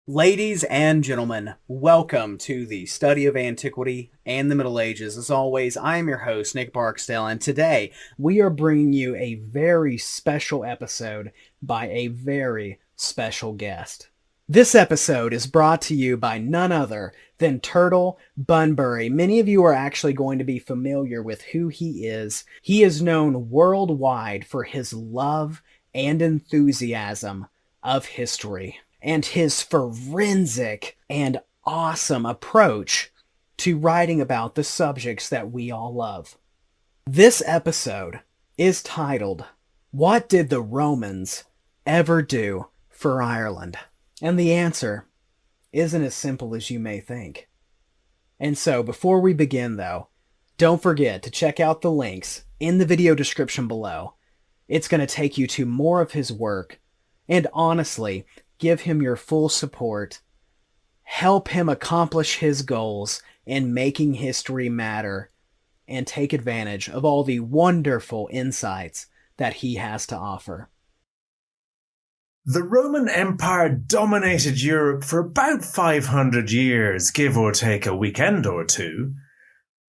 Ladies and gentlemen, welcome to the study of antiquity and the Middle Ages. As always, I am your host, Nick Barksdale, and today we are bringing you a very special episode by a very special guest. This episode is brought to you by none other than Turtle Bunbury. Many of you are actually going to be familiar with who he is. He is known worldwide for his love and enthusiasm of history, and his forensic and awesome approach to writing about the subjects that we all love. This episode is titled, "What Did the Romans Ever Do for Ireland?" And the answer isn't as simple as you may think. And so, before we begin though, don't forget to check out the links in the video description below. It's going to take you to more of his work, and honestly, give him your full support. Help him accomplish his goals in making history matter, and take advantage of all the wonderful insights that he has to offer. The Roman Empire dominated Europe for about 500 years, give or take a weekend or two.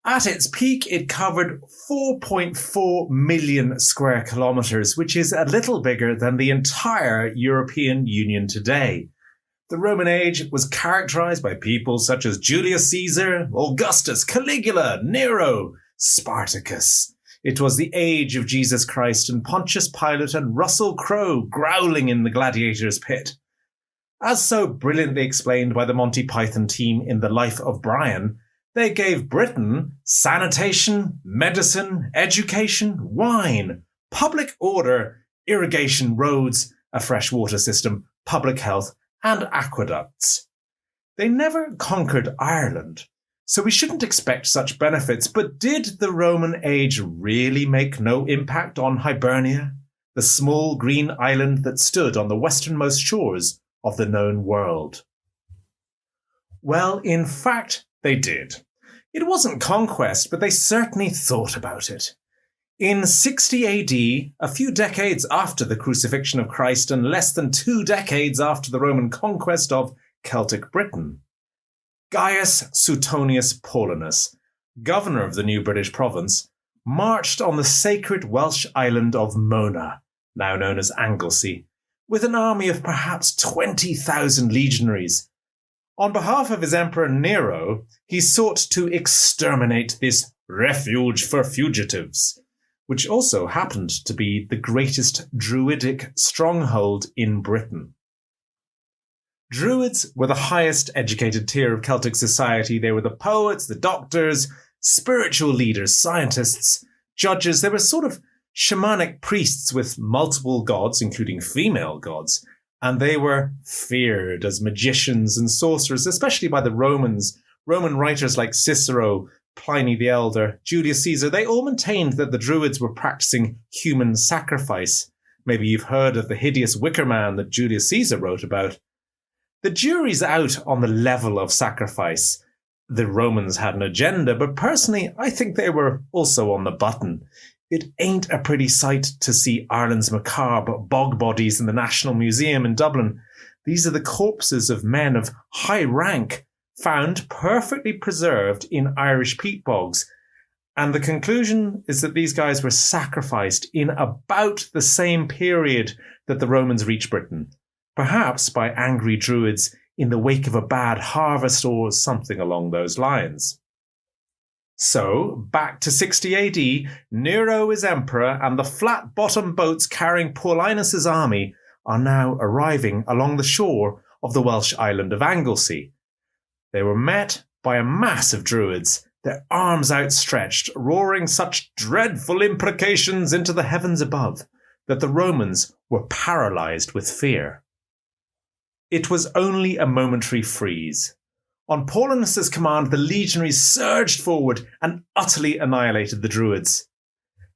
At its peak, it covered 4.4 million square kilometres, which is a little bigger than the entire European Union today. The Roman age was characterised by people such as Julius Caesar, Augustus, Caligula, Nero, Spartacus. It was the age of Jesus Christ and Pontius Pilate and Russell Crowe growling in the gladiator's pit. As so brilliantly explained by the Monty Python team in The Life of Brian, they gave Britain sanitation, medicine, education, wine, public order, irrigation, roads, a fresh water system, public health, and aqueducts. They never conquered Ireland, so we shouldn't expect such benefits, but did the Roman age really make no impact on Hibernia, the small green island that stood on the westernmost shores of the known world? Well, in fact, they did. It wasn't conquest, but they certainly thought about it. In 60 AD, a few decades after the crucifixion of Christ and less than 2 decades after the Roman conquest of Celtic Britain, Gaius Suetonius Paulinus, governor of the new British province, marched on the sacred Welsh island of Mona, now known as Anglesey, with an army of perhaps 20,000 legionaries. On behalf of his emperor Nero, he sought to exterminate this refuge for fugitives, which also happened to be the greatest Druidic stronghold in Britain. Druids were the highest educated tier of Celtic society. They were the poets, the doctors, spiritual leaders, scientists, judges. They were sort of shamanic priests with multiple gods, including female gods, and they were feared as magicians and sorcerers, especially by the Romans. Roman writers like Cicero, Pliny the Elder, Julius Caesar, they all maintained that the Druids were practicing human sacrifice. Maybe you've heard of the hideous wicker man that Julius Caesar wrote about. The jury's out on the level of sacrifice. The Romans had an agenda, but personally, I think they were also on the button. It ain't a pretty sight to see Ireland's macabre bog bodies in the National Museum in Dublin. These are the corpses of men of high rank, found perfectly preserved in Irish peat bogs. And the conclusion is that these guys were sacrificed in about the same period that the Romans reached Britain. Perhaps by angry Druids in the wake of a bad harvest or something along those lines. So, back to 60 AD, Nero is emperor and the flat-bottom boats carrying Paulinus' army are now arriving along the shore of the Welsh island of Anglesey. They were met by a mass of Druids, their arms outstretched, roaring such dreadful imprecations into the heavens above that the Romans were paralysed with fear. It was only a momentary freeze. On Paulinus' command, the legionaries surged forward and utterly annihilated the Druids.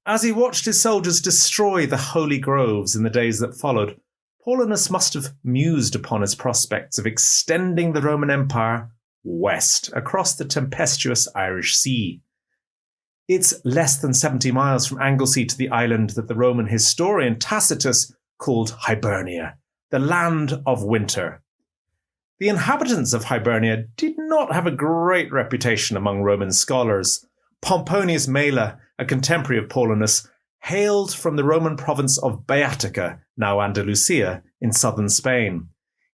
As he watched his soldiers destroy the holy groves in the days that followed, Paulinus must have mused upon his prospects of extending the Roman Empire west across the tempestuous Irish Sea. It's less than 70 miles from Anglesey to the island that the Roman historian Tacitus called Hibernia, the land of winter. The inhabitants of Hibernia did not have a great reputation among Roman scholars. Pomponius Mela, a contemporary of Paulinus, hailed from the Roman province of Beatica, now Andalusia, in southern Spain.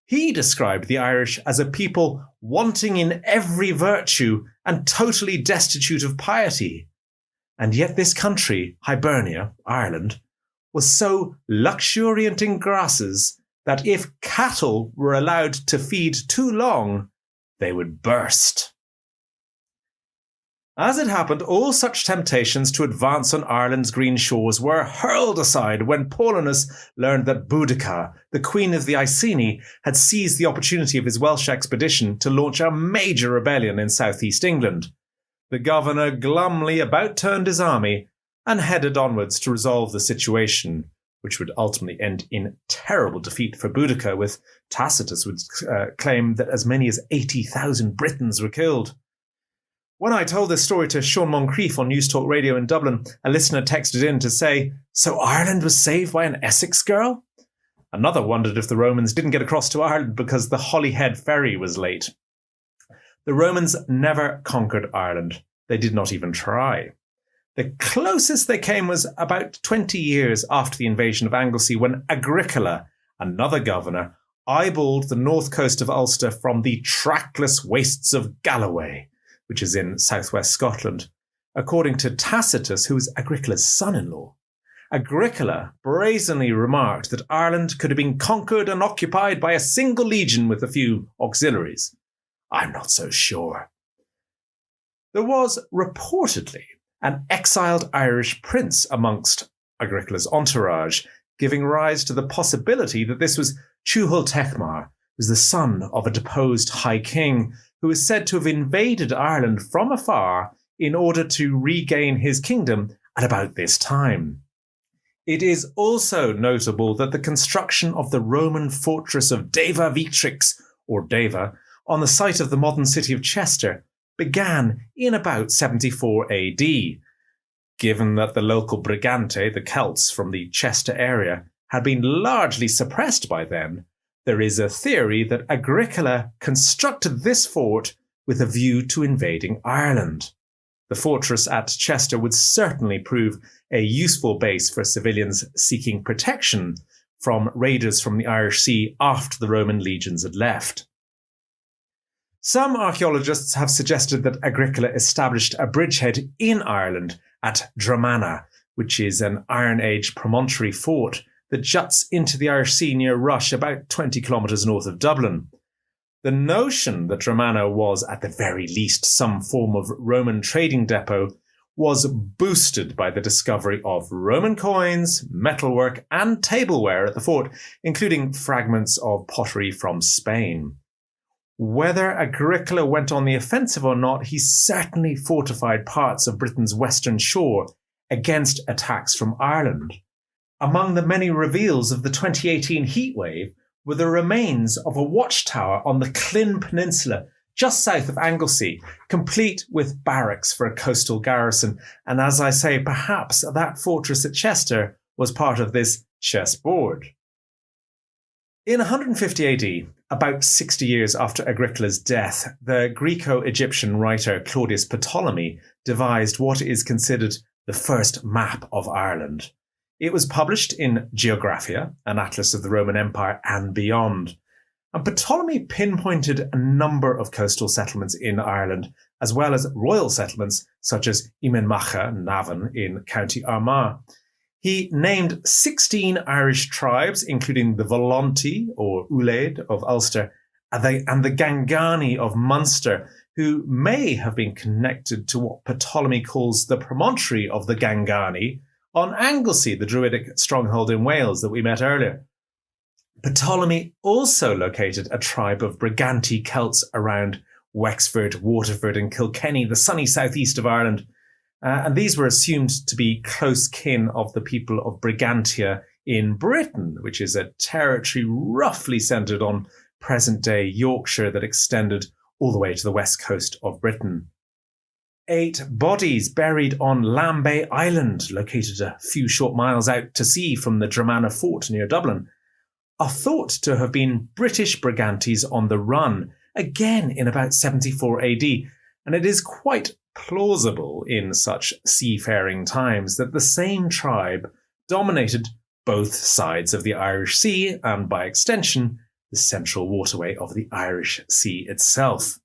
He described the Irish as a people wanting in every virtue and totally destitute of piety. And yet this country, Hibernia, Ireland, was so luxuriant in grasses that if cattle were allowed to feed too long, they would burst. As it happened, all such temptations to advance on Ireland's green shores were hurled aside when Paulinus learned that Boudica, the queen of the Iceni, had seized the opportunity of his Welsh expedition to launch a major rebellion in southeast England. The governor glumly about turned his army and headed onwards to resolve the situation, which would ultimately end in terrible defeat for Boudica, with Tacitus would claim that as many as 80,000 Britons were killed. When I told this story to Sean Moncrief on News Talk Radio in Dublin, a listener texted in to say, "So Ireland was saved by an Essex girl?" Another wondered if the Romans didn't get across to Ireland because the Holyhead ferry was late. The Romans never conquered Ireland. They did not even try. The closest they came was about 20 years after the invasion of Anglesey, when Agricola, another governor, eyeballed the north coast of Ulster from the trackless wastes of Galloway, which is in southwest Scotland. According to Tacitus, who was Agricola's son-in-law, Agricola brazenly remarked that Ireland could have been conquered and occupied by a single legion with a few auxiliaries. I'm not so sure. There was reportedly an exiled Irish prince amongst Agricola's entourage, giving rise to the possibility that this was Chuhul-Techmar, who was the son of a deposed high king, who is said to have invaded Ireland from afar in order to regain his kingdom at about this time. It is also notable that the construction of the Roman fortress of Deva Victrix, or Deva, on the site of the modern city of Chester, began in about 74 AD. Given that the local Brigante, the Celts from the Chester area, had been largely suppressed by then, there is a theory that Agricola constructed this fort with a view to invading Ireland. The fortress at Chester would certainly prove a useful base for civilians seeking protection from raiders from the Irish Sea after the Roman legions had left. Some archaeologists have suggested that Agricola established a bridgehead in Ireland at Dramana, which is an Iron Age promontory fort that juts into the Irish Sea near Rush, about 20 kilometres north of Dublin. The notion that Dramana was, at the very least, some form of Roman trading depot was boosted by the discovery of Roman coins, metalwork, and tableware at the fort, including fragments of pottery from Spain. Whether Agricola went on the offensive or not, he certainly fortified parts of Britain's western shore against attacks from Ireland. Among the many reveals of the 2018 heatwave were the remains of a watchtower on the Klin Peninsula, just south of Anglesey, complete with barracks for a coastal garrison. And as I say, perhaps that fortress at Chester was part of this chessboard. In 150 AD, about 60 years after Agricola's death, the Greco-Egyptian writer Claudius Ptolemy devised what is considered the first map of Ireland. It was published in Geographia, an atlas of the Roman Empire and beyond. And Ptolemy pinpointed a number of coastal settlements in Ireland, as well as royal settlements such as Imenmacha, Navan in County Armagh. He named 16 Irish tribes, including the Volonti, or Ulaid, of Ulster, and the Gangani of Munster, who may have been connected to what Ptolemy calls the promontory of the Gangani, on Anglesey, the Druidic stronghold in Wales that we met earlier. Ptolemy also located a tribe of Briganti Celts around Wexford, Waterford and Kilkenny, the sunny southeast of Ireland. And these were assumed to be close kin of the people of Brigantia in Britain, which is a territory roughly centred on present-day Yorkshire that extended all the way to the west coast of Britain. 8 bodies buried on Lambay Island, located a few short miles out to sea from the Dramana fort near Dublin, are thought to have been British brigantes on the run, again in about 74 AD, and it is quite plausible in such seafaring times that the same tribe dominated both sides of the Irish Sea and, by extension, the central waterway of the Irish Sea itself.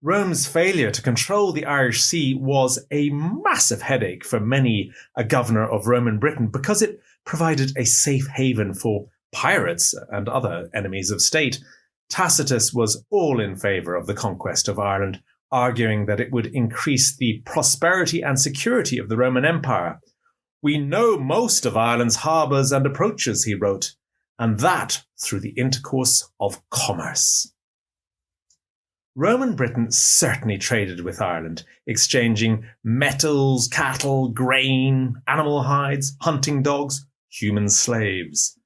Rome's failure to control the Irish Sea was a massive headache for many a governor of Roman Britain because it provided a safe haven for pirates and other enemies of state. Tacitus was all in favour of the conquest of Ireland, arguing that it would increase the prosperity and security of the Roman Empire. "We know most of Ireland's harbours and approaches," he wrote, "and that through the intercourse of commerce." Roman Britain certainly traded with Ireland, exchanging metals, cattle, grain, animal hides, hunting dogs, human slaves.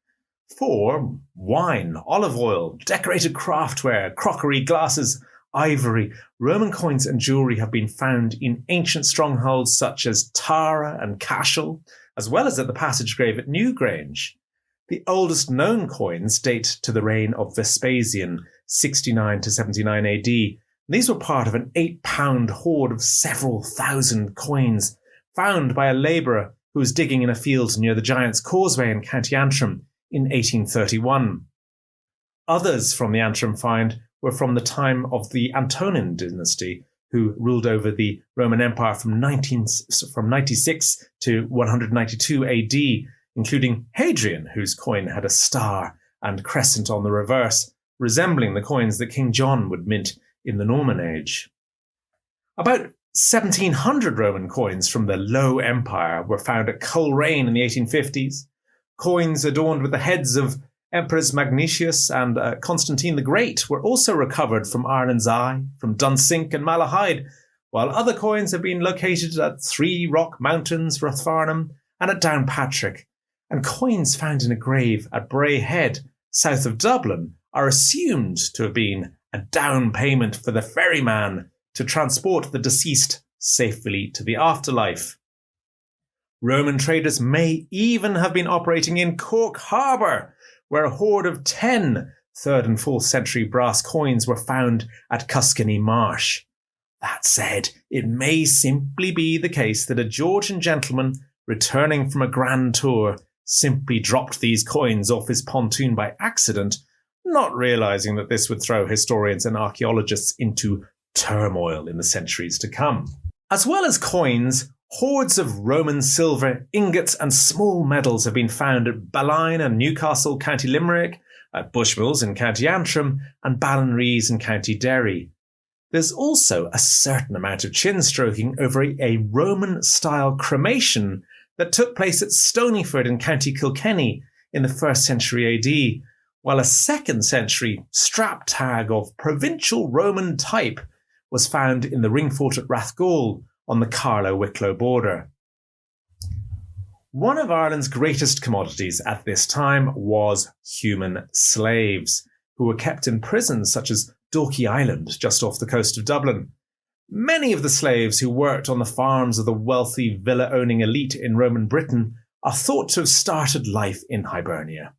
For wine, olive oil, decorated craftware, crockery, glasses, ivory, Roman coins and jewellery have been found in ancient strongholds such as Tara and Cashel, as well as at the Passage Grave at Newgrange. The oldest known coins date to the reign of Vespasian, 69 to 79 AD. These were part of an 8-pound hoard of several thousand coins found by a labourer who was digging in a field near the Giant's Causeway in County Antrim in 1831. Others from the Antrim find were from the time of the Antonine dynasty, who ruled over the Roman Empire from 96 to 192 AD, including Hadrian, whose coin had a star and crescent on the reverse, resembling the coins that King John would mint in the Norman age. About 1,700 Roman coins from the Low Empire were found at Coleraine in the 1850s. Coins adorned with the heads of Emperors Magnentius and Constantine the Great were also recovered from Ireland's Eye, from Dunsink and Malahide, while other coins have been located at Three Rock Mountains, Rathfarnham, and at Downpatrick. And coins found in a grave at Bray Head, south of Dublin, are assumed to have been a down payment for the ferryman to transport the deceased safely to the afterlife. Roman traders may even have been operating in Cork Harbour, where a hoard of 10 3rd and 4th century brass coins were found at Cuskenny Marsh. That said, it may simply be the case that a Georgian gentleman returning from a grand tour simply dropped these coins off his pontoon by accident, not realising that this would throw historians and archaeologists into turmoil in the centuries to come. As well as coins, hoards of Roman silver, ingots and small medals have been found at Balline and Newcastle, County Limerick, at Bushmills in County Antrim, and Ballinrees in County Derry. There's also a certain amount of chin-stroking over a Roman-style cremation that took place at Stonyford in County Kilkenny in the 1st century AD, while a 2nd century strap tag of provincial Roman type was found in the Ringfort at Rathgall on the Carlow-Wicklow border. One of Ireland's greatest commodities at this time was human slaves, who were kept in prisons such as Dalkey Island, just off the coast of Dublin. Many of the slaves who worked on the farms of the wealthy villa-owning elite in Roman Britain are thought to have started life in Hibernia.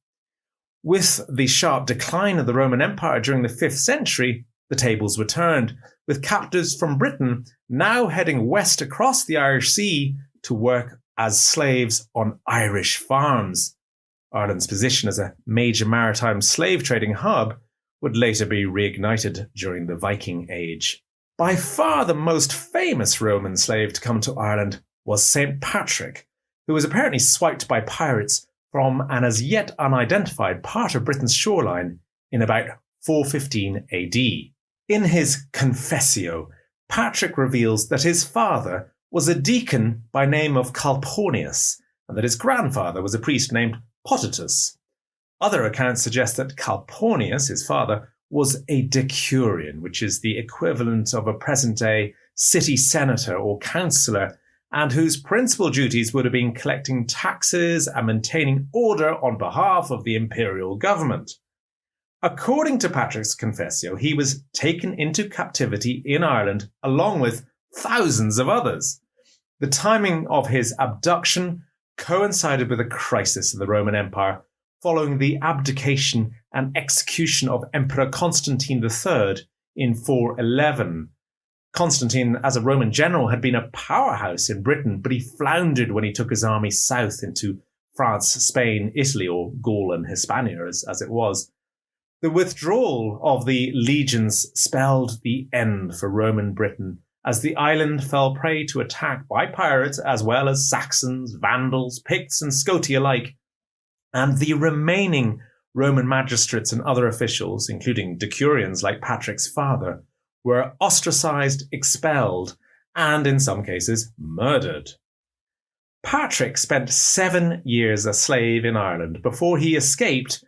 With the sharp decline of the Roman Empire during the 5th century, the tables were turned, with captives from Britain now heading west across the Irish Sea to work as slaves on Irish farms. Ireland's position as a major maritime slave trading hub would later be reignited during the Viking Age. By far the most famous Roman slave to come to Ireland was St. Patrick, who was apparently swiped by pirates from an as yet unidentified part of Britain's shoreline in about 415 AD. In his Confessio, Patrick reveals that his father was a deacon by name of Calpurnius, and that his grandfather was a priest named Potitus. Other accounts suggest that Calpurnius, his father, was a decurion, which is the equivalent of a present-day city senator or councillor, and whose principal duties would have been collecting taxes and maintaining order on behalf of the imperial government. According to Patrick's Confessio, he was taken into captivity in Ireland along with thousands of others. The timing of his abduction coincided with a crisis in the Roman Empire, following the abdication and execution of Emperor Constantine III in 411. Constantine, as a Roman general, had been a powerhouse in Britain, but he floundered when he took his army south into France, Spain, Italy, or Gaul and Hispania, as it was. The withdrawal of the legions spelled the end for Roman Britain, as the island fell prey to attack by pirates as well as Saxons, Vandals, Picts, and Scoti alike, and the remaining Roman magistrates and other officials, including decurions like Patrick's father, were ostracized, expelled, and in some cases murdered. Patrick spent 7 years a slave in Ireland before he escaped,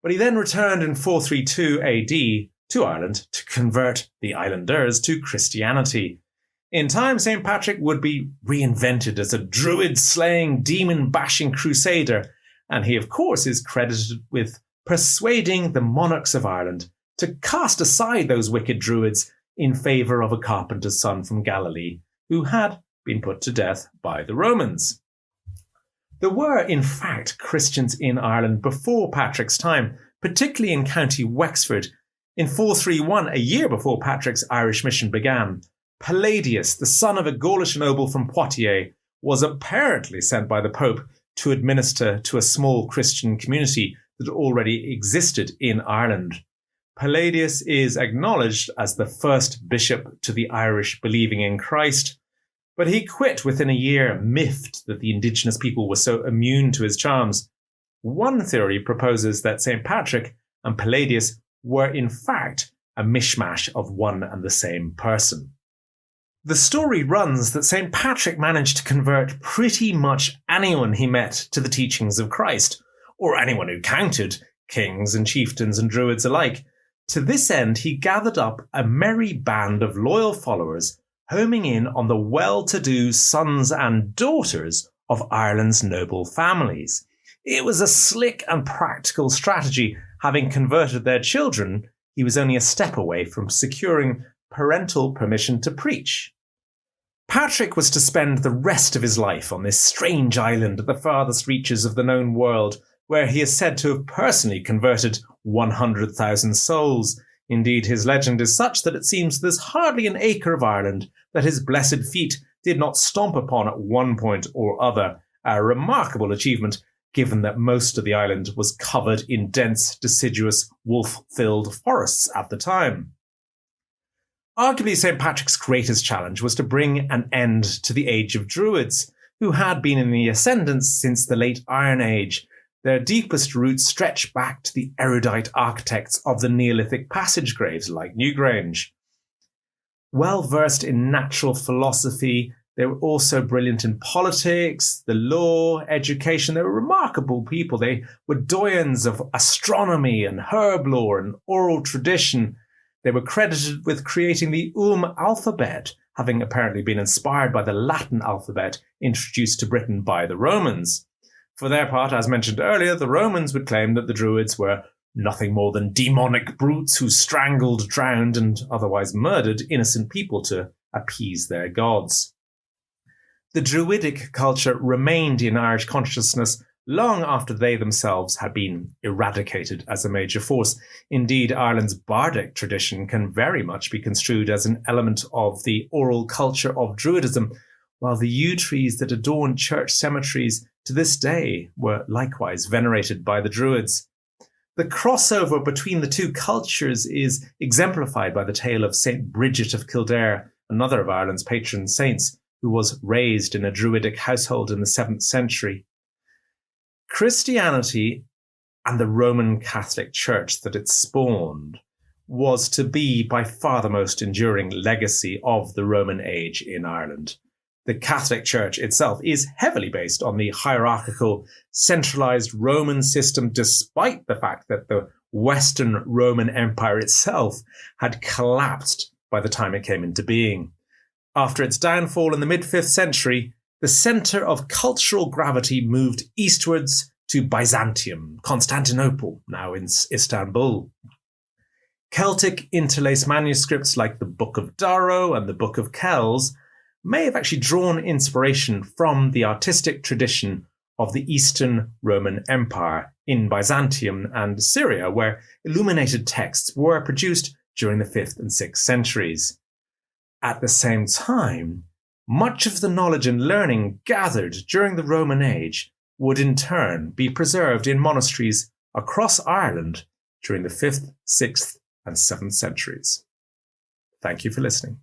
but he then returned in 432 AD to Ireland to convert the islanders to Christianity. In time, St. Patrick would be reinvented as a Druid-slaying, demon-bashing crusader, and he, of course, is credited with persuading the monarchs of Ireland to cast aside those wicked Druids in favour of a carpenter's son from Galilee, who had been put to death by the Romans. There were, in fact, Christians in Ireland before Patrick's time, particularly in County Wexford. In 431, a year before Patrick's Irish mission began, Palladius, the son of a Gaulish noble from Poitiers, was apparently sent by the Pope to administer to a small Christian community that already existed in Ireland. Palladius is acknowledged as the first bishop to the Irish believing in Christ, but he quit within a year, miffed that the indigenous people were so immune to his charms. One theory proposes that St. Patrick and Palladius were in fact a mishmash of one and the same person. The story runs that St. Patrick managed to convert pretty much anyone he met to the teachings of Christ, or anyone who counted, kings and chieftains and druids alike. To this end, he gathered up a merry band of loyal followers, homing in on the well-to-do sons and daughters of Ireland's noble families. It was a slick and practical strategy. Having converted their children, he was only a step away from securing parental permission to preach. Patrick was to spend the rest of his life on this strange island at the farthest reaches of the known world, where he is said to have personally converted 100,000 souls. Indeed, his legend is such that it seems there's hardly an acre of Ireland that his blessed feet did not stomp upon at one point or other, a remarkable achievement given that most of the island was covered in dense, deciduous, wolf-filled forests at the time. Arguably, St. Patrick's greatest challenge was to bring an end to the age of Druids, who had been in the ascendant since the late Iron Age. Their deepest roots stretch back to the erudite architects of the Neolithic passage graves like Newgrange. Well versed in natural philosophy, they were also brilliant in politics, the law, education. They were remarkable people. They were doyens of astronomy and herb lore and oral tradition. They were credited with creating the alphabet, having apparently been inspired by the Latin alphabet introduced to Britain by the Romans. For their part, as mentioned earlier, the Romans would claim that the Druids were nothing more than demonic brutes who strangled, drowned, and otherwise murdered innocent people to appease their gods. The Druidic culture remained in Irish consciousness long after they themselves had been eradicated as a major force. Indeed, Ireland's bardic tradition can very much be construed as an element of the oral culture of Druidism, while the yew trees that adorn church cemeteries to this day were likewise venerated by the Druids. The crossover between the two cultures is exemplified by the tale of St. Bridget of Kildare, another of Ireland's patron saints, who was raised in a Druidic household in the 7th century. Christianity and the Roman Catholic Church that it spawned was to be by far the most enduring legacy of the Roman age in Ireland. The Catholic Church itself is heavily based on the hierarchical, centralized Roman system, despite the fact that the Western Roman Empire itself had collapsed by the time it came into being. After its downfall in the mid-5th century, the center of cultural gravity moved eastwards to Byzantium, Constantinople, now in Istanbul. Celtic interlaced manuscripts like the Book of Darrow and the Book of Kells may have actually drawn inspiration from the artistic tradition of the Eastern Roman Empire in Byzantium and Syria, where illuminated texts were produced during the 5th and 6th centuries. At the same time, much of the knowledge and learning gathered during the Roman age would in turn be preserved in monasteries across Ireland during the 5th, 6th, and 7th centuries. Thank you for listening.